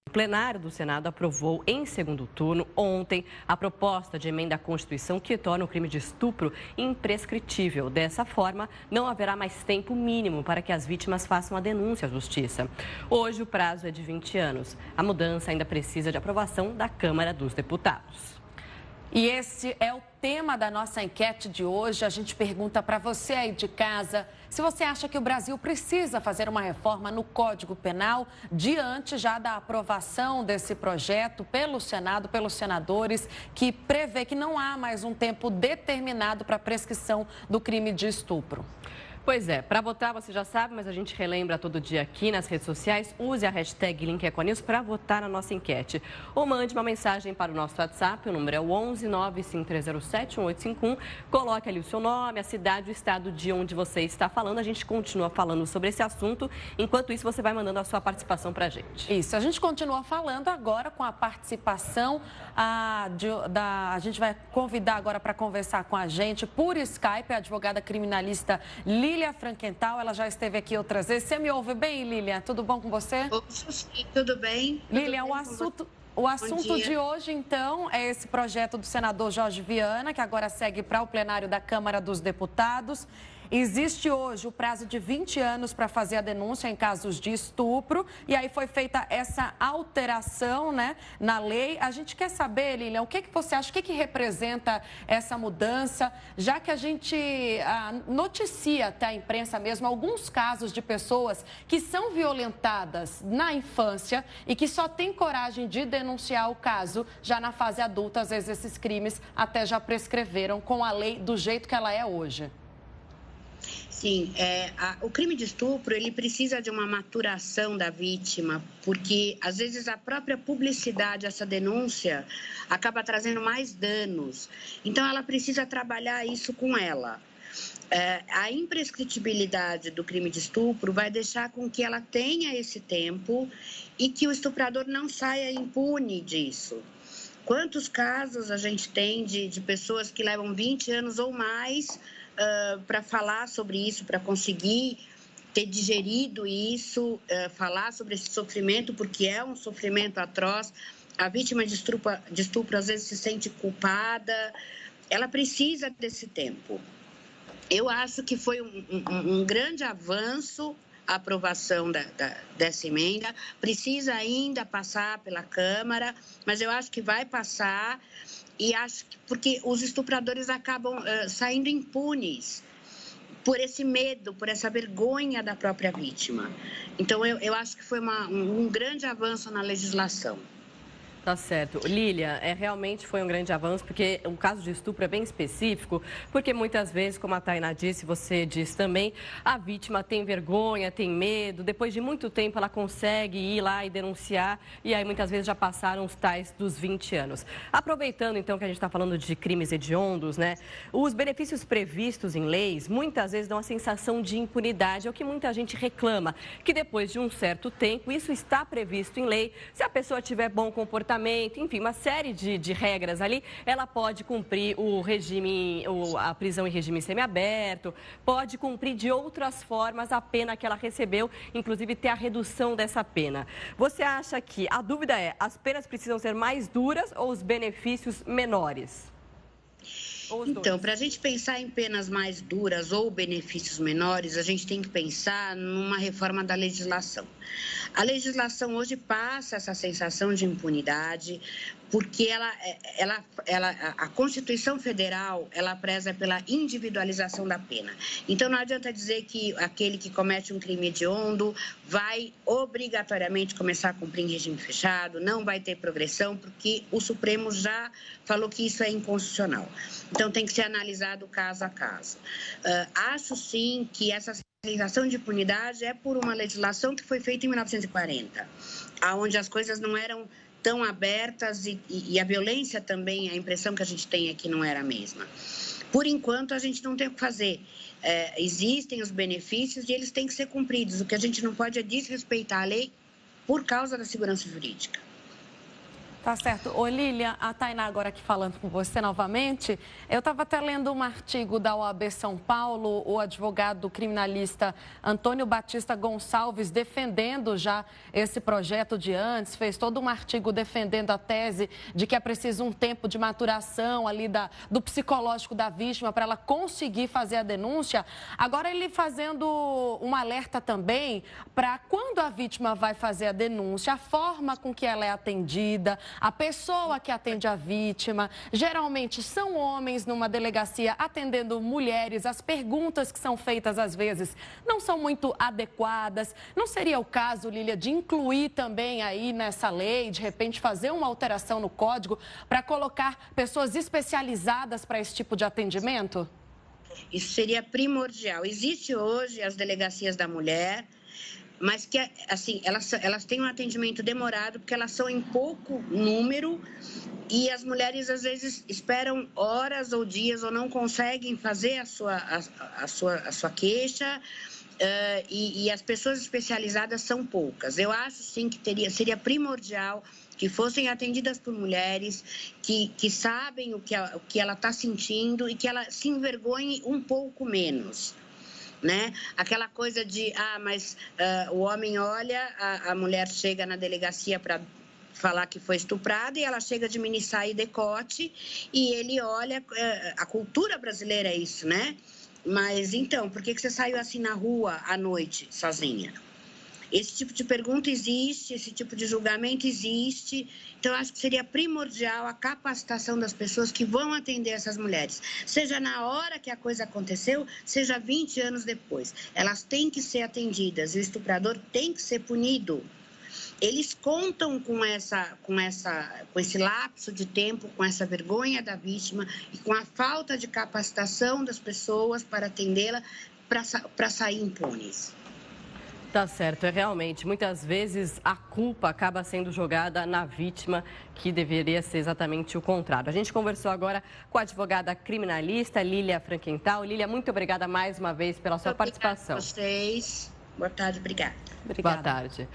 O plenário do Senado aprovou em segundo turno, ontem, a proposta de emenda à Constituição que torna o crime de estupro imprescritível. Dessa forma, não haverá mais tempo mínimo para que as vítimas façam a denúncia à Justiça. Hoje, o prazo é de 20 anos. A mudança ainda precisa de aprovação da Câmara dos Deputados. E esse é o tema da nossa enquete de hoje. A gente pergunta para você aí de casa se você acha que o Brasil precisa fazer uma reforma no Código Penal diante já da aprovação desse projeto pelo Senado, pelos senadores, que prevê que não há mais um tempo determinado para a prescrição do crime de estupro. Pois é, para votar você já sabe, mas a gente relembra todo dia aqui nas redes sociais. Use a hashtag LinkEcoNews para votar na nossa enquete. Ou mande uma mensagem para o nosso WhatsApp, o número é o 11 95307 1851. Coloque ali o seu nome, a cidade, o estado de onde você está falando. A gente continua falando sobre esse assunto. Enquanto isso, você vai mandando a sua participação para a gente. Isso, a gente continua falando agora com a participação. A gente vai convidar agora para conversar com a gente por Skype a advogada criminalista Lília Frankenthal. Ela já esteve aqui outras vezes. Você me ouve bem, Lília? Tudo bom com você? Sim, tudo bem. Lília, o assunto de hoje, então, é esse projeto do senador Jorge Viana, que agora segue para o plenário da Câmara dos Deputados. Existe hoje o prazo de 20 anos para fazer a denúncia em casos de estupro. E aí foi feita essa alteração, né, na lei. A gente quer saber, Lilian, o que você acha, o que representa essa mudança, já que a gente noticia até a imprensa mesmo alguns casos de pessoas que são violentadas na infância e que só têm coragem de denunciar o caso já na fase adulta. Às vezes esses crimes até já prescreveram com a lei do jeito que ela é hoje. Sim, o crime de estupro, ele precisa de uma maturação da vítima, porque às vezes a própria publicidade, essa denúncia, acaba trazendo mais danos. Então, ela precisa trabalhar isso com ela. A imprescritibilidade do crime de estupro vai deixar com que ela tenha esse tempo e que o estuprador não saia impune disso. Quantos casos a gente tem de pessoas que levam 20 anos ou mais para falar sobre isso, para conseguir ter digerido isso, falar sobre esse sofrimento, porque é um sofrimento atroz. A vítima de estupro às vezes se sente culpada, ela precisa desse tempo. Eu acho que foi um grande avanço a aprovação dessa emenda, precisa ainda passar pela Câmara, mas eu acho que vai passar. E acho que porque os estupradores acabam saindo impunes por esse medo, por essa vergonha da própria vítima. Então, eu acho que foi um grande avanço na legislação. Tá certo. Lília, realmente foi um grande avanço, porque o caso de estupro é bem específico, porque muitas vezes, como a Tainá disse, você disse também, a vítima tem vergonha, tem medo, depois de muito tempo ela consegue ir lá e denunciar, e aí muitas vezes já passaram os tais dos 20 anos. Aproveitando então que a gente está falando de crimes hediondos, né? Os benefícios previstos em leis muitas vezes dão a sensação de impunidade, é o que muita gente reclama, que depois de um certo tempo, isso está previsto em lei, se a pessoa tiver bom comportamento, enfim, uma série de regras ali, ela pode cumprir a prisão em regime semiaberto, pode cumprir de outras formas a pena que ela recebeu, inclusive ter a redução dessa pena. Você acha que, a dúvida é, as penas precisam ser mais duras ou os benefícios menores? Então, para a gente pensar em penas mais duras ou benefícios menores, a gente tem que pensar numa reforma da legislação. A legislação hoje passa essa sensação de impunidade, porque a Constituição Federal, ela preza pela individualização da pena. Então, não adianta dizer que aquele que comete um crime hediondo vai obrigatoriamente começar a cumprir em regime fechado, não vai ter progressão, porque o Supremo já falou que isso é inconstitucional. Então, tem que ser analisado caso a caso. Acho, sim, que essa sensação de impunidade é por uma legislação que foi feita em 1940, onde as coisas não eram tão abertas e a violência também, a impressão que a gente tem é que não era a mesma. Por enquanto, a gente não tem o que fazer. Existem os benefícios e eles têm que ser cumpridos. O que a gente não pode é desrespeitar a lei por causa da segurança jurídica. Tá certo. Ô, Lília, a Tainá agora aqui falando com você novamente. Eu estava até lendo um artigo da OAB São Paulo, o advogado criminalista Antônio Batista Gonçalves defendendo já esse projeto de antes, fez todo um artigo defendendo a tese de que é preciso um tempo de maturação ali do psicológico da vítima para ela conseguir fazer a denúncia. Agora ele fazendo um alerta também para quando a vítima vai fazer a denúncia, a forma com que ela é atendida, a pessoa que atende a vítima. Geralmente são homens numa delegacia atendendo mulheres. As perguntas que são feitas às vezes não são muito adequadas. Não seria o caso, Lília, de incluir também aí nessa lei, de repente fazer uma alteração no código para colocar pessoas especializadas para esse tipo de atendimento? Isso seria primordial. Existe hoje as delegacias da mulher, mas que, assim, elas têm um atendimento demorado, porque elas são em pouco número e as mulheres, às vezes, esperam horas ou dias ou não conseguem fazer a sua queixa e as pessoas especializadas são poucas. Eu acho, sim, que seria primordial que fossem atendidas por mulheres que sabem o que ela está sentindo e que ela se envergonhe um pouco menos. Né? Aquela coisa de, mas o homem olha, a mulher chega na delegacia para falar que foi estuprada e ela chega de mini saia e decote e ele olha, a cultura brasileira é isso, né? Mas então, por que você saiu assim na rua à noite, sozinha? Esse tipo de pergunta existe, esse tipo de julgamento existe. Então, acho que seria primordial a capacitação das pessoas que vão atender essas mulheres. Seja na hora que a coisa aconteceu, seja 20 anos depois. Elas têm que ser atendidas e o estuprador tem que ser punido. Eles contam com esse lapso de tempo, com essa vergonha da vítima e com a falta de capacitação das pessoas para atendê-la, para sair impunes. Tá certo, realmente, muitas vezes a culpa acaba sendo jogada na vítima, que deveria ser exatamente o contrário. A gente conversou agora com a advogada criminalista Lília Frankenthal. Lília, muito obrigada mais uma vez pela sua participação. Obrigada a vocês. Boa tarde, obrigada. Boa tarde.